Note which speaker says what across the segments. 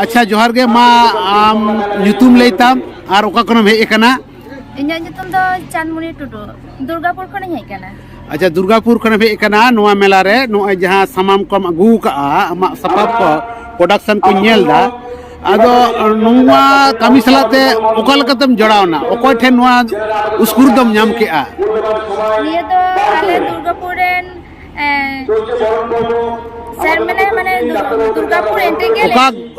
Speaker 1: अच्छा जोहार गे मा आम nyutum leitam ar oka kono hej ekana
Speaker 2: इन्या nyutum do Chanmuni Tudu Durgapur खन हej kana
Speaker 1: अच्छा दुर्गापुर खन हej ekana noa mela re noy jaha samam kom agu ka ama sapap ko production ko nyel da ado noa kami salate oka lekatem jorawna okoy then noa uskur dom nyam ke a
Speaker 2: niya do ale Durgapur ren sir मने Durgapur integral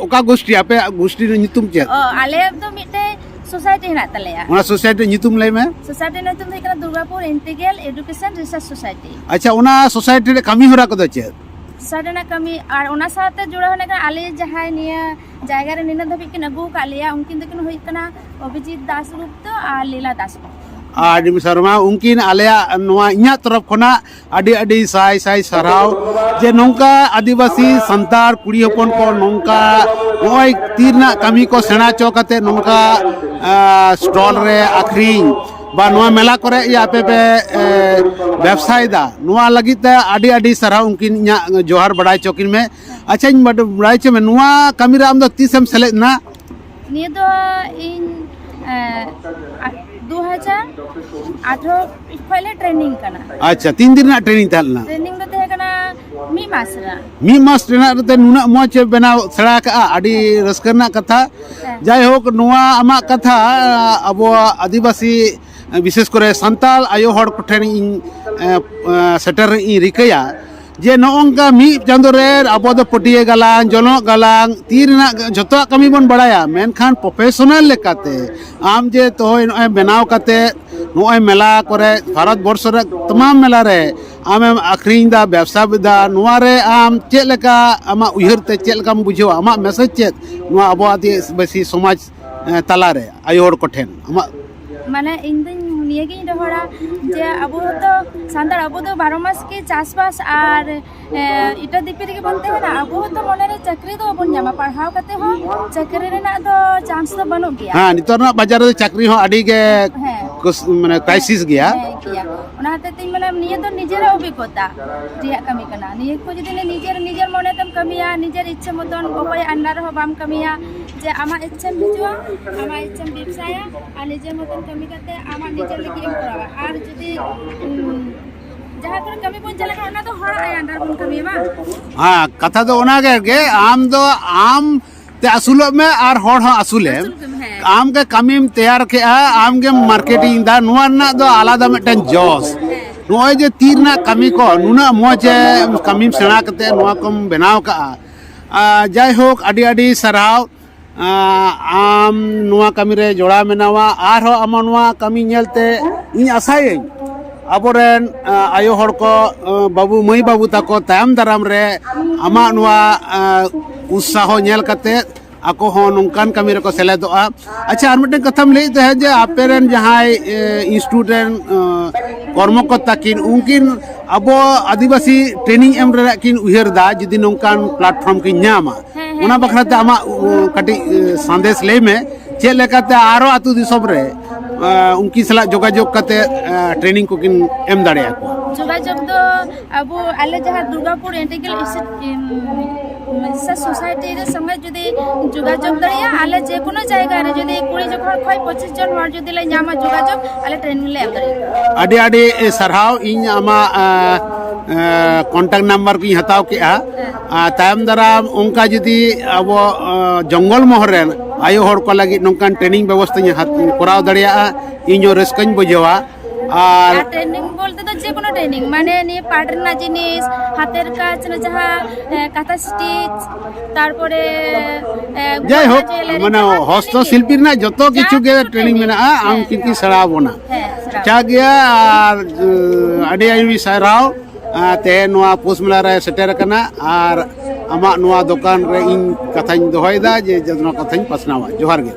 Speaker 1: oka gosti ape gosti nyutum chet
Speaker 2: ale do mite society हेना तलेया
Speaker 1: ona society nyutum lei me
Speaker 2: society nyutum hej kana Durgapur integral education research society
Speaker 1: अच्छा ona society re kami hora kodo chet
Speaker 2: साडना कमी और ओना साथे जुड़ा होने का आले जहां निया जायगा रे निना धबी किन अगु कालिया उनकिन दकिन होई कना अभिजीत दास गुप्ता और लीला दास
Speaker 1: आदि शर्मा उनकिन आलिया नोआ इन्या तरफ खना आदि आदि साई साई सराव जे नोंका आदिवासी संतार कुड़ी हपन को नोंका नोय तीरना कमी को सेना चौकते नोंका स्टॉल रे आखरीन बा नोआ मेला करे या पे व्यवसाय दा नोआ लगित आदि आदि सराव उनकिन इन्या जोहार बड़ाई चौकिन में अच्छा इन बड़ाई च में नोआ कमी रे आम दो तीसम सेलेद ना
Speaker 2: निया दो इन 2018 पहले ट्रेनिंग करना
Speaker 1: अच्छा 3 दिन ना ट्रेनिंग थालना
Speaker 2: ट्रेनिंग दो ते करना
Speaker 1: मी मास ट्रेनर ते नुना मोच बेना सड़ा का आदि रस्करना कथा जाय होक नुआ आमा कथा अबो आदिवासी विशेष करे संताल आयो हड़ कोठेन इन सेटर इन रिकया जे नोंका मी चांदो रे अबो दो पटिए गालांग जनो गालांग तीरना जतो कमी बन बड़ाया मेनखान प्रोफेशनल लेकाते आम जे तोय नोय बनाव काते नोय मेला करे भारत वर्ष रे तमाम मेला रे आम आखरीन दा व्यवसाय दा नोआ रे आम चेक लेका आमा उहर ते चेक लेका बुझो आमा मैसेज चेक नोआ अबो आदिवासी समाज तला रे आयो हड़ कोठेन आमा
Speaker 2: माने इंदिन नियगे रहोड़ा जे अबो तो सांतार अबो तो 12 मास के चासबास और इटा दीपे के बनते है ना अबो तो मने रे चाकरी तो बन जामा पढ़ाव कते हो चाकरी रे ना तो चांस तो बनो गया हां
Speaker 1: नितर ना बाजार रे चाकरी हो आडी के माने क्राइसिस गया
Speaker 2: ओना हते तिन माने निये तो निजेर अभिज्ञता रिया कमी कना निये को जदि निजेर मने तम कमिया निजेर इच्छा मतन गोपय अंडर हो बाम कमिया जे आमा इच्छा बिजुआ आमा इच्छा व्यवसाया आ निजेर मतन कमी करते आमा निजेर लगी एम करावा और जदि जहां कर कमी बन चला ओना तो हर आय अंडर बन कमी बा
Speaker 1: हां कथा तो ओना के आम दो आम ते असुल में और हड़ हो असुले आम के कमीम तैयार के आम के मार्केटिंग दा नुआ ना दो आलादा मिटन जॉस नोय जे तीरना कमी को नुना मोचे कमीम सेना कते नुआ कम बनाव का जाय होक आडी आडी सराव आम नुआ कमी रे जोड़ा मेनावा आर हो आम नुआ कमी नेलते इन आसाय अबोरेन आयो हड़ को बाबू मई बाबू ताको तायम दाराम रे आमा नुआ उत्साह नेल कते आको हो नोंकान कमी रे को सेलेदोआ अच्छा आर मिटन कथम लई ते जे आपेरेन जहाय इंस्टीट्यूट कर्मकर्ता किन उनकिन अबो आदिवासी ट्रेनिंग एम रे किन उहर दा जदि नोंकान प्लेटफॉर्म किन न्यामा ओना बखराते आमा कटी संदेश ले में चे लेकाते आरो आतु दिसम रे उनकी सला जोगाजोग कते ट्रेनिंग को किन एम दाड़िया को
Speaker 2: जोगाजोग दो अबो आले जहां दुर्गापुर इंटीग्रेल सोसाइटी रे संगे जदि जोगाजोग दरिया आले जे कोनो जायगा रे जदि 20 जखन खय 25 जन हर जदि ले न्यामा जोगाजोग आले ट्रेनिंग ले एम दरिया
Speaker 1: आडी आडी सरहाव इन आमा कॉन्टैक्ट नंबर की हताव के तायम दाराम उनका जदि अब जंगल महरेन आयो हड़ को लगी नोंकान ट्रेनिंग व्यवस्था कराव दड़िया इño रस्कन बुझेवा
Speaker 2: और ट्रेनिंग बोलते तो जे कोनो ट्रेनिंग माने नि पाटरना जिनिस हातेर काज न जहा काथा स्टिच तारपरे
Speaker 1: जय हो माने हस्तशिल्पी ना जतो किछु के ट्रेनिंग मेना आम किनकी सड़ा बोना चा गया आडी आईवी सराव ते नोआ पोसमला रे सेटर कना और आमा नोआ दुकान रे इन कथाñ दोहयदा जे जनो कथाñ पसनावा जोहार गे